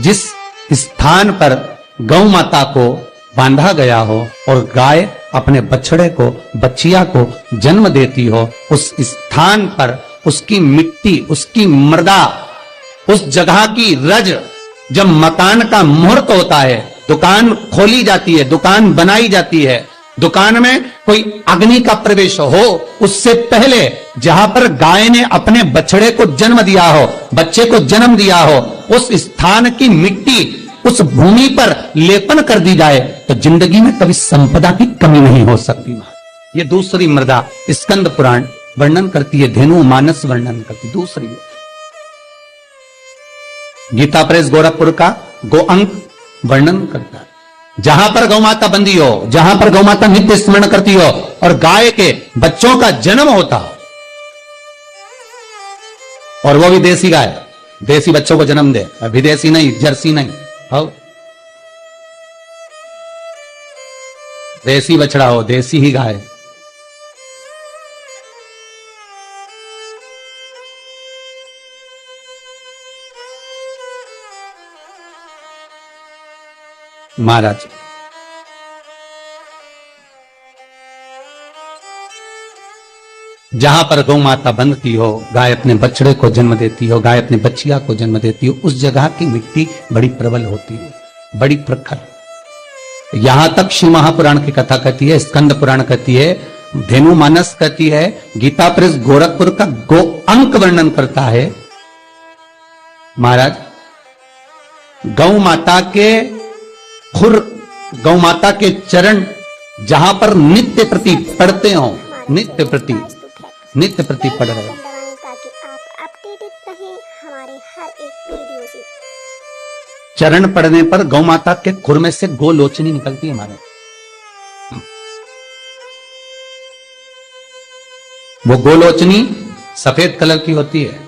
जिस स्थान पर गौ माता को बांधा गया हो और गाय अपने बछड़े को, बच्चिया को जन्म देती हो, उस स्थान पर उसकी मिट्टी, उसकी मृदा, उस जगह की रज, जब मकान का मुहूर्त होता है, दुकान खोली जाती है, दुकान बनाई जाती है, दुकान में कोई अग्नि का प्रवेश हो, उससे पहले जहां पर गाय ने अपने बछड़े को जन्म दिया हो, बच्चे को जन्म दिया हो, उस स्थान की मिट्टी उस भूमि पर लेपन कर दी जाए तो जिंदगी में कभी संपदा की कमी नहीं हो सकती। ये दूसरी मृदा स्कंद पुराण वर्णन करती है, धेनु मानस वर्णन करती। दूसरी गीता प्रेस गोरखपुर का गो अंक वर्णन करता है, जहां पर गौ माता बंदी हो, जहां पर गौ माता नित्य स्मरण करती हो और गाय के बच्चों का जन्म होता हो, और वो भी देसी गाय, देसी बच्चों को जन्म दे, विदेशी नहीं, जर्सी नहीं, हो देसी बछड़ा हो, देसी ही गाय। महाराज जहां पर गौ माता बंधती हो, गाय अपने बछड़े को जन्म देती हो, गाय अपने बच्चिया को जन्म देती हो, उस जगह की मिट्टी बड़ी प्रबल होती है, बड़ी प्रखर। यहां तक शिव महापुराण की कथा कहती है, स्कंद पुराण कहती है, धेनु मानस कहती है, गीता प्रेस गोरखपुर का गो अंक वर्णन करता है। महाराज गौ माता के खुर, गौ माता के चरण जहां पर नित्य प्रति पढ़ते हो, नित्य प्रति पढ़ रहे हो, ताकि आप अपडेटेड रहें हमारे हर एक वीडियो से। चरण पड़ने पर गौ माता के खुर में से गोलोचनी निकलती है। हमारे वो गोलोचनी सफेद कलर की होती है,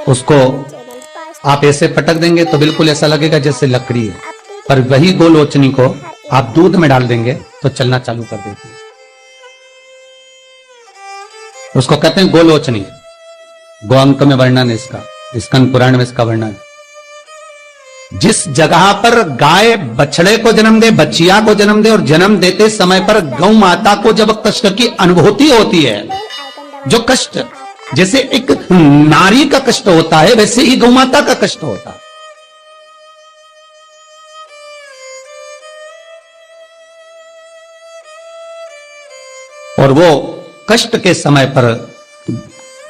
उसको आप ऐसे पटक देंगे तो बिल्कुल ऐसा लगेगा जैसे लकड़ी है, पर वही गोलोचनी को आप दूध में डाल देंगे तो चलना चालू कर देती है। उसको कहते हैं गोलोचनी। गो अंक में वर्णन है इसका, स्कंद पुराण में इसका वर्णन। जिस जगह पर गाय बछड़े को जन्म दे, बच्चिया को जन्म दे, और जन्म देते समय पर गौ माता को जब कष्ट की अनुभूति होती है, जो कष्ट जैसे एक नारी का कष्ट होता है, वैसे ही गौ माता का कष्ट होता है। और वो कष्ट के समय पर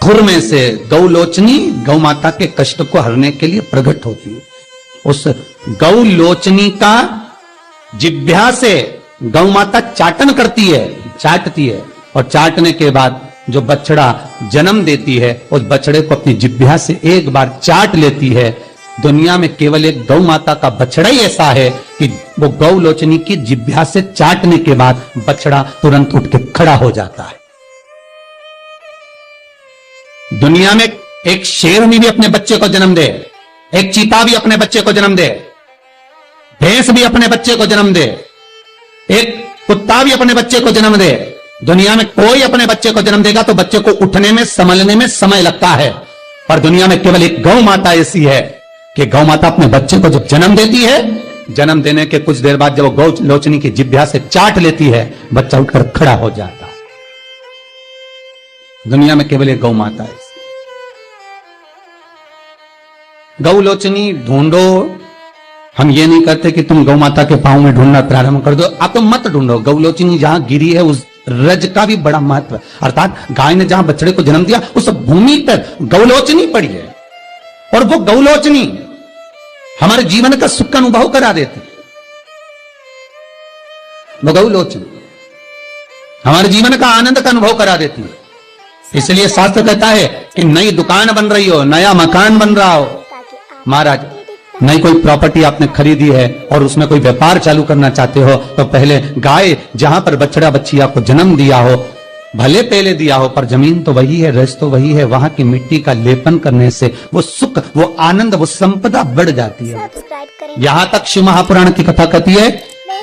खुर में से गौलोचनी गौ माता के कष्ट को हरने के लिए प्रकट होती है। उस गौलोचनी का जिह्वा से गौ माता चाटन करती है, चाटती है, और चाटने के बाद जो बछड़ा जन्म देती है, उस बछड़े को अपनी जिह्वा से एक बार चाट लेती है। दुनिया में केवल एक गौ माता का बछड़ा ही ऐसा है कि वो गौलोचनी की जिह्वा से चाटने के बाद बछड़ा तुरंत उठ के खड़ा हो जाता है। दुनिया में एक शेर भी अपने बच्चे को जन्म दे, एक चीता भी अपने बच्चे को जन्म दे, भैंस भी अपने बच्चे को जन्म दे, एक कुत्ता भी अपने बच्चे को जन्म दे, दुनिया में कोई अपने बच्चे को जन्म देगा तो बच्चे को उठने में, संभलने में समय लगता है। पर दुनिया में केवल एक गौ माता ऐसी है कि गौ माता अपने बच्चे को जब जन्म देती है, जन्म देने के कुछ देर बाद जब वो गौ लोचनी की जिह्वा से चाट लेती है, बच्चा उठकर खड़ा हो जाता है। दुनिया में केवल एक गौ माता है। गौ लोचनी ढूंढो, हम ये नहीं कहते कि तुम गौ माता के पांव में ढूंढना प्रारंभ कर दो, आप तो मत ढूंढो। गौ लोचनी जहां गिरी है उस रज का भी बड़ा महत्व है, अर्थात गाय ने जहां बछड़े को जन्म दिया उस भूमि पर गौलोचनी पड़ी है, और वो गौलोचनी हमारे जीवन का सुख का अनुभव करा देती है। वो गौलोचनी हमारे जीवन का आनंद का अनुभव करा देती है। इसलिए शास्त्र कहता है कि नई दुकान बन रही हो, नया मकान बन रहा हो, महाराज नई कोई प्रॉपर्टी आपने खरीदी है और उसमें कोई व्यापार चालू करना चाहते हो, तो पहले गाय जहां पर बछड़ा बच्चिया को जन्म दिया हो, भले पहले दिया हो, पर जमीन तो वही है, रस तो वही है, वहां की मिट्टी का लेपन करने से वो सुख, वो आनंद, वो संपदा बढ़ जाती है। यहां तक शिव महापुराण की कथा कहती है,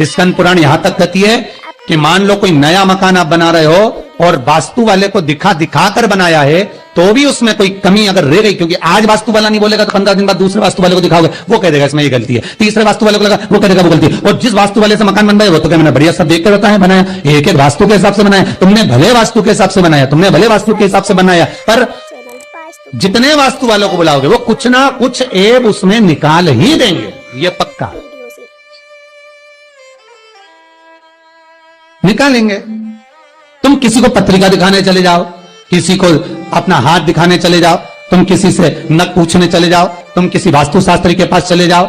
स्कंद पुराण यहां तक कहती है कि मान लो कोई नया मकान आप बना रहे हो और वास्तु वाले को दिखा कर बनाया है, तो भी उसमें कोई कमी अगर रह गई, क्योंकि आज वास्तु वाला नहीं बोलेगा तो 15 दिन बाद दूसरे वास्तु वाले को दिखाओगे, वो कह देगा इसमें ये गलती है, तीसरे वास्तु वाले को लगा वो कह देगा वो गलती है, और जिस वास्तु वाले से मकान बन रहा है वो तो क्या मैंने बढ़िया सब देख के बताया बनाया, एक एक वास्तु के हिसाब से बनाया, तुमने भले वास्तु के हिसाब से बनाया, तुमने भले वास्तु के हिसाब से बनाया, पर चैनल वास्तु जितने वास्तु वालों को बुलाओगे वो कुछ ना कुछ ऐब उसमें निकाल ही देंगे, ये पक्का वीडियो से निकालेंगे। तुम किसी को पत्रिका दिखाने चले जाओ, किसी को अपना हाथ दिखाने चले जाओ, तुम किसी से नक पूछने चले जाओ, तुम किसी वास्तुशास्त्री के पास चले जाओ,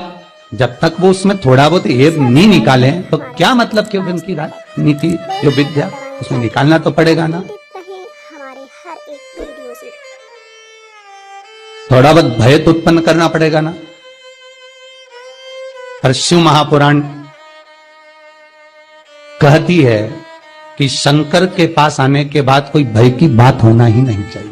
जब तक वो उसमें थोड़ा बहुत ऐब नहीं निकाले तो क्या मतलब कि उनकी राजनीति जो विद्या उसमें निकालना तो पड़ेगा ना। रहे हमारे हर एक वीडियो से। थोड़ा बहुत भय तो उत्पन्न करना पड़ेगा ना। पर शिव महापुराण कहती है कि शंकर के पास आने के बाद कोई भय की बात होना ही नहीं चाहिए,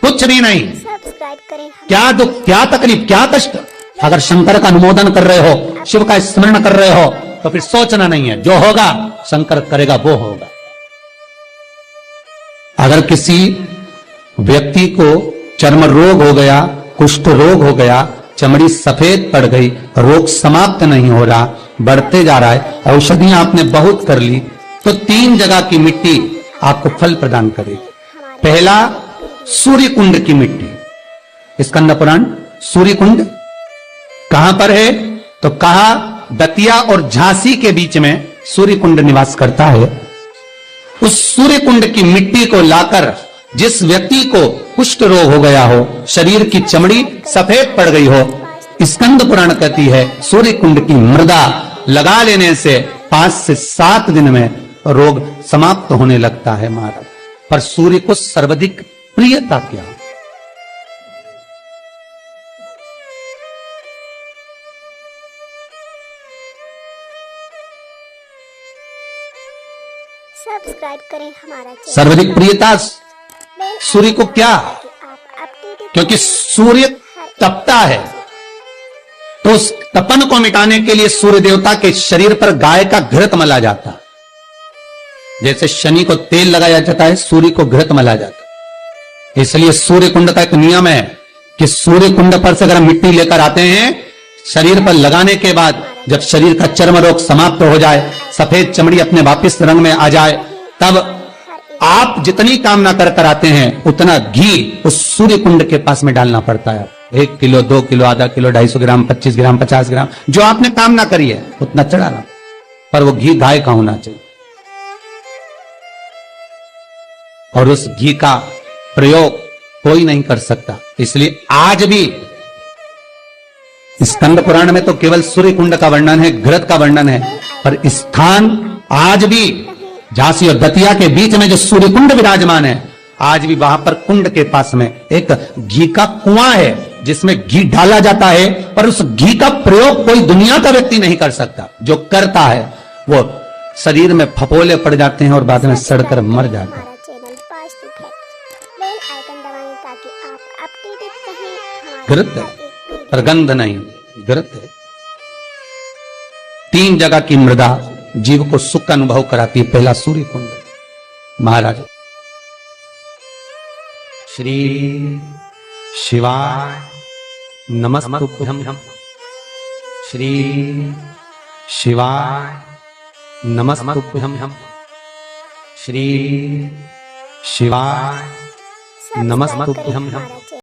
कुछ भी नहीं। सब्सक्राइब करें क्या दुख, क्या तकलीफ, क्या कष्ट, अगर शंकर का अनुमोदन कर रहे हो, शिव का स्मरण कर रहे हो, तो फिर सोचना नहीं है, जो होगा शंकर करेगा वो होगा। अगर किसी व्यक्ति को चर्म रोग हो गया, कुष्ठ रोग हो गया, चमड़ी सफेद पड़ गई, रोग समाप्त नहीं हो रहा, बढ़ते जा रहा है, औषधियां आपने बहुत कर ली, तो 3 जगह की मिट्टी आपको फल प्रदान करेगी। पहला सूर्य कुंड की मिट्टी, स्कंद पुराण सूर्य कुंड कहां पर है, तो कहा दतिया और झांसी के बीच में सूर्य कुंड निवास करता है। उस सूर्य कुंड की मिट्टी को लाकर जिस व्यक्ति को कुष्ठ रोग हो गया हो, शरीर की चमड़ी सफेद पड़ गई हो, स्कंद पुराण कहती है सूर्य कुंड की मृदा लगा लेने से 5 से 7 दिन में रोग समाप्त होने लगता है महाराज। पर सूर्य को सर्वाधिक प्रियता क्या, सब्सक्राइब करें हमारा चैनल। सर्वाधिक प्रियता सूर्य को क्या, आप अपडेटेड क्योंकि सूर्य तपता है, तो उस तपन को मिटाने के लिए सूर्य देवता के शरीर पर गाय का घृत मला जाता, जैसे शनि को तेल लगाया जाता है, सूर्य को घृत मला जाता। इसलिए सूर्य कुंड का एक नियम है कि सूर्य कुंड पर से अगर हम मिट्टी लेकर आते हैं, शरीर पर लगाने के बाद जब शरीर का चर्म रोग समाप्त हो जाए, सफेद चमड़ी अपने वापिस रंग में आ जाए, तब आप जितनी कामना कर आते हैं उतना घी उस सूर्य कुंड के पास में डालना पड़ता है। 1 किलो, 2 किलो, आधा किलो, 250 ग्राम, 25 ग्राम, 50 ग्राम, जो आपने कामना करी है उतना चढ़ाना, पर वो घी गाय का होना चाहिए। और उस घी का प्रयोग कोई नहीं कर सकता। इसलिए आज भी स्कंद पुराण में तो केवल सूर्य कुंड का वर्णन है, घृत का वर्णन है, पर स्थान आज भी झांसी और दतिया के बीच में जो सूर्य कुंड विराजमान है, आज भी वहां पर कुंड के पास में एक घी का कुआं है जिसमें घी डाला जाता है, पर उस घी का प्रयोग कोई दुनिया का व्यक्ति नहीं कर सकता। जो करता है वो शरीर में फफोले पड़ जाते हैं और बाद में सड़कर मर जाते हैं। हमारा channel Vastu fact, bell icon दबाएं ताकि आप अपडेटेड रहें। घृत है, पर गंध नहीं, घृत है। 3 जगह की मृदा जीव को सुख का अनुभव कराती है। पहला सूर्य कुंड। महाराज श्री शिवाय नमस्तुभ्यं, श्री शिवाय नमस्तुभ्यं, श्री शिवाय नमस्तुभ्यं।